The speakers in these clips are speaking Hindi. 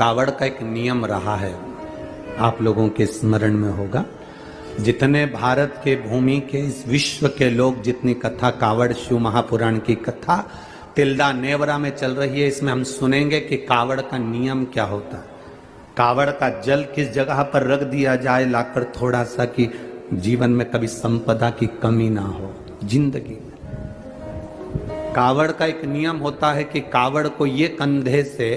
कावड़ का एक नियम रहा है, आप लोगों के स्मरण में होगा। जितने भारत के भूमि के इस विश्व के लोग जितनी कथा कावड़ शिव महापुराण की कथा तिल्दा नेवरा में चल रही है, इसमें हम सुनेंगे कि कावड़ का नियम क्या होता है। कावड़ का जल किस जगह पर रख दिया जाए लाकर थोड़ा सा, कि जीवन में कभी संपदा की कमी ना हो जिंदगी में। कावड़ का एक नियम होता है कि कावड़ को ये कंधे से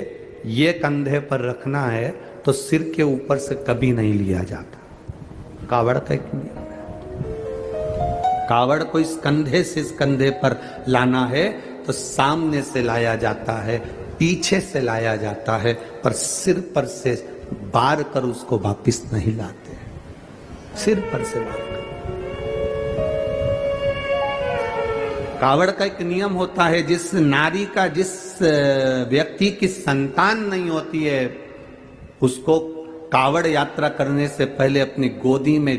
ये कंधे पर रखना है तो सिर के ऊपर से कभी नहीं लिया जाता। कावड़ का एक नियम है। कावड़ को इस कंधे से इस कंधे पर लाना है तो सामने से लाया जाता है, पीछे से लाया जाता है, पर सिर पर से बार कर उसको वापिस नहीं लाते। सिर पर से बार कर। कावड़ का एक नियम होता है, जिस नारी का जिस व्यक्ति की संतान नहीं होती है उसको कावड़ यात्रा करने से पहले अपनी गोदी में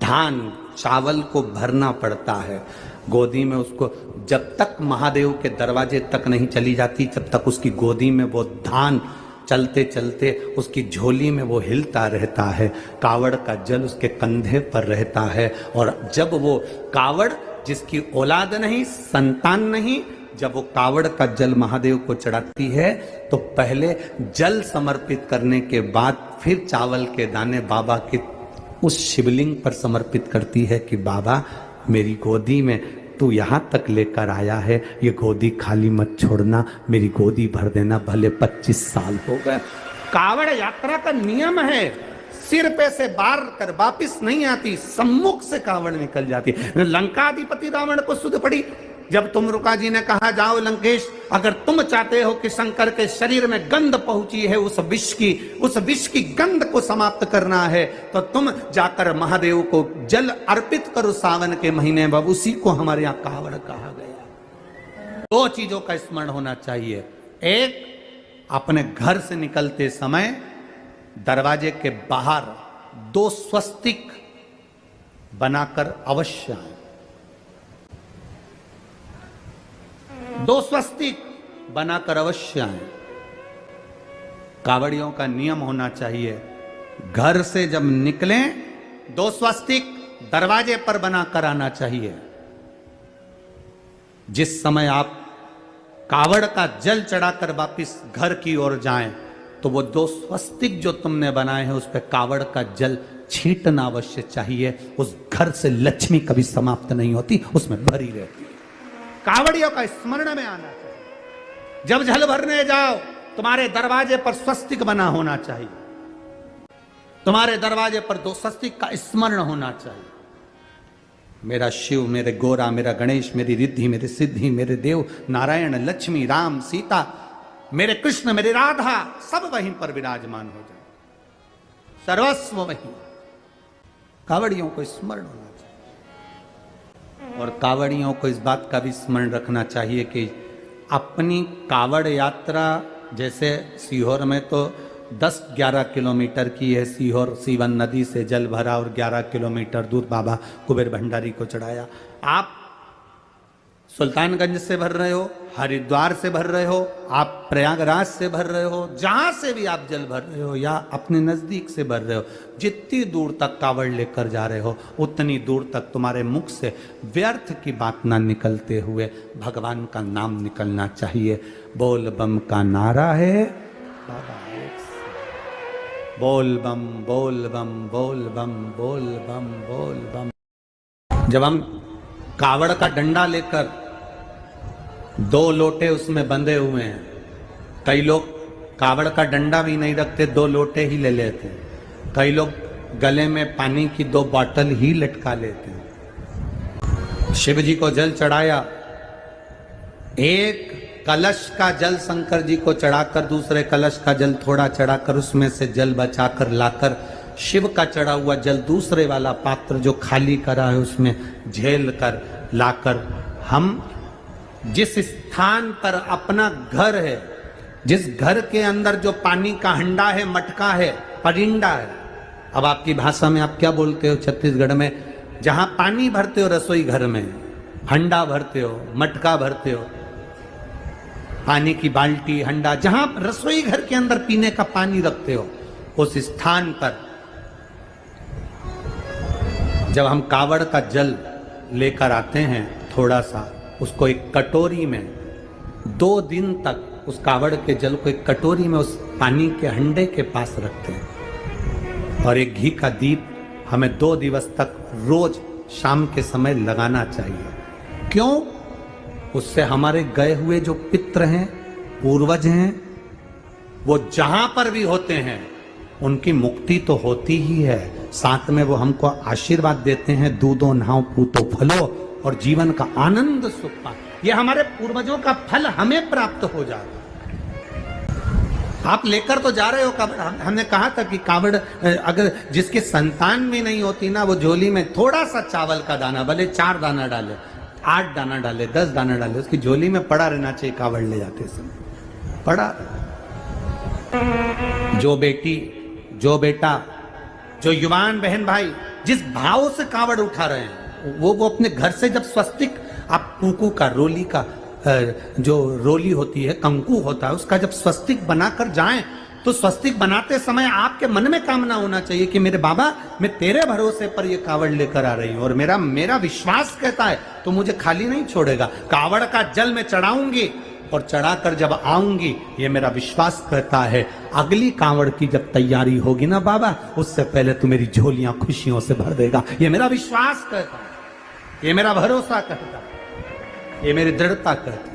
धान चावल को भरना पड़ता है। गोदी में उसको जब तक महादेव के दरवाजे तक नहीं चली जाती तब तक उसकी गोदी में वो धान चलते चलते उसकी झोली में वो हिलता रहता है। कावड़ का जल उसके कंधे पर रहता है और जब वो कावड़ जिसकी औलाद नहीं संतान नहीं, जब वो कावड़ का जल महादेव को चढ़ाती है तो पहले जल समर्पित करने के बाद फिर चावल के दाने बाबा के उस शिवलिंग पर समर्पित करती है कि बाबा मेरी गोदी में तू यहां तक लेकर आया है, ये गोदी खाली मत छोड़ना, मेरी गोदी भर देना, भले 25 साल हो गए। कावड़ यात्रा का नियम है, सिर पे से बार कर वापिस नहीं आती, सम्मुख से कावड़ निकल जाती। लंकाधिपति रावण को सुध पड़ी जब तुमरुका जी ने कहा जाओ लंकेश, अगर तुम चाहते हो कि शंकर के शरीर में गंध पहुंची है उस विष की गंध को समाप्त करना है तो तुम जाकर महादेव को जल अर्पित करो सावन के महीने में। उसी को हमारे यहाँ कावड़ कहा गया। दो चीजों का स्मरण होना चाहिए। एक, अपने घर से निकलते समय दरवाजे के बाहर 2 स्वस्तिक बनाकर अवश्य आए। 2 स्वस्तिक बनाकर अवश्य आए। कावड़ियों का नियम होना चाहिए, घर से जब निकलें 2 स्वस्तिक दरवाजे पर बनाकर आना चाहिए। जिस समय आप कावड़ का जल चढ़ाकर वापिस घर की ओर जाएं तो वो 2 स्वस्तिक जो तुमने बनाए हैं उस पर कावड़ का जल छींटना अवश्य चाहिए। उस घर से लक्ष्मी कभी समाप्त नहीं होती, उसमें भरी रहती है। कावड़ियों का स्मरण में आना चाहिए। जब जल भरने जाओ तुम्हारे दरवाजे पर स्वस्तिक बना होना चाहिए, तुम्हारे दरवाजे पर 2 स्वस्तिक का स्मरण होना चाहिए। मेरा शिव, मेरे गोरा, मेरा गणेश, मेरी रिद्धि, मेरी सिद्धि, मेरे देव नारायण, लक्ष्मी, राम, सीता, मेरे कृष्ण, मेरी राधा, सब वहीं पर विराजमान हो जाए, सर्वस्व वहीं। कावड़ियों को स्मरण होना चाहिए। और कावड़ियों को इस बात का भी स्मरण रखना चाहिए कि अपनी कावड़ यात्रा, जैसे सीहोर में तो 10-11 किलोमीटर की है, सीहोर सीवन नदी से जल भरा और 11 किलोमीटर दूर बाबा कुबेर भंडारी को चढ़ाया। आप सुल्तानगंज से भर रहे हो, हरिद्वार से भर रहे हो, आप प्रयागराज से भर रहे हो, जहां से भी आप जल भर रहे हो या अपने नजदीक से भर रहे हो, जितनी दूर तक कावड़ लेकर जा रहे हो उतनी दूर तक तुम्हारे मुख से व्यर्थ की बात ना निकलते हुए भगवान का नाम निकलना चाहिए। बोल बम का नारा है बाबा, बोल बम बोल बम बोल बम बोल बम बोल बम। जब हम कावड़ का डंडा लेकर 2 लोटे उसमें बंधे हुए हैं, कई लोग कावड़ का डंडा भी नहीं रखते, 2 लोटे ही ले लेते हैं। कई लोग गले में पानी की 2 बॉटल ही लटका लेते हैं। शिव जी को जल चढ़ाया, एक कलश का जल शंकर जी को चढ़ाकर दूसरे कलश का जल थोड़ा चढ़ाकर उसमें से जल बचाकर लाकर शिव का चढ़ा हुआ जल दूसरे वाला पात्र जो खाली करा है उसमें झेल कर लाकर हम जिस स्थान पर अपना घर है, जिस घर के अंदर जो पानी का हंडा है, मटका है, परिंडा है, अब आपकी भाषा में आप क्या बोलते हो छत्तीसगढ़ में, जहां पानी भरते हो रसोई घर में, हंडा भरते हो, मटका भरते हो, पानी की बाल्टी, हंडा, जहां रसोई घर के अंदर पीने का पानी रखते हो, उस स्थान पर जब हम कावड़ का जल लेकर आते हैं, थोड़ा सा उसको एक कटोरी में 2 दिन तक उस कावड़ के जल को एक कटोरी में उस पानी के हंडे के पास रखते हैं, और एक घी का दीप हमें 2 दिवस तक रोज शाम के समय लगाना चाहिए। क्यों? उससे हमारे गए हुए जो पित्र हैं, पूर्वज हैं, वो जहां पर भी होते हैं उनकी मुक्ति तो होती ही है, साथ में वो हमको आशीर्वाद देते हैं, दूधो नहाओ पूतो फलो, और जीवन का आनंद सुख पा। ये हमारे पूर्वजों का फल हमें प्राप्त हो जाएगा। आप लेकर तो जा रहे हो कावड़, हमने कहा था कि कावड़ अगर जिसके संतान भी नहीं होती ना, वो झोली में थोड़ा सा चावल का दाना, भले 4 दाना डाले, 8 दाना डाले, 10 दाना डाले, उसकी झोली में पड़ा रहना चाहिए कावड़ ले जाते समय, पड़ा। जो बेटी, जो बेटा, जो युवान बहन भाई जिस भाव से कावड़ उठा रहे हैं, वो अपने घर से जब स्वस्तिक, आप कुकू का, रोली का, जो रोली होती है, कंकु होता है, उसका जब स्वस्तिक बनाकर जाएं, तो स्वस्तिक बनाते समय आपके मन में कामना होना चाहिए कि मेरे बाबा, मैं तेरे भरोसे पर ये कावड़ लेकर आ रही हूं, और मेरा विश्वास कहता है तो मुझे खाली नहीं छोड़ेगा। कावड़ का जल मैं चढ़ाऊंगी, और चढ़ाकर जब आऊंगी, ये मेरा विश्वास कहता है अगली कावड़ की जब तैयारी होगी ना बाबा, उससे पहले तू मेरी झोलियां खुशियों से भर देगा। ये मेरा विश्वास कहता है, ये मेरा भरोसा कहता है, ये मेरी दृढ़ता कहती है।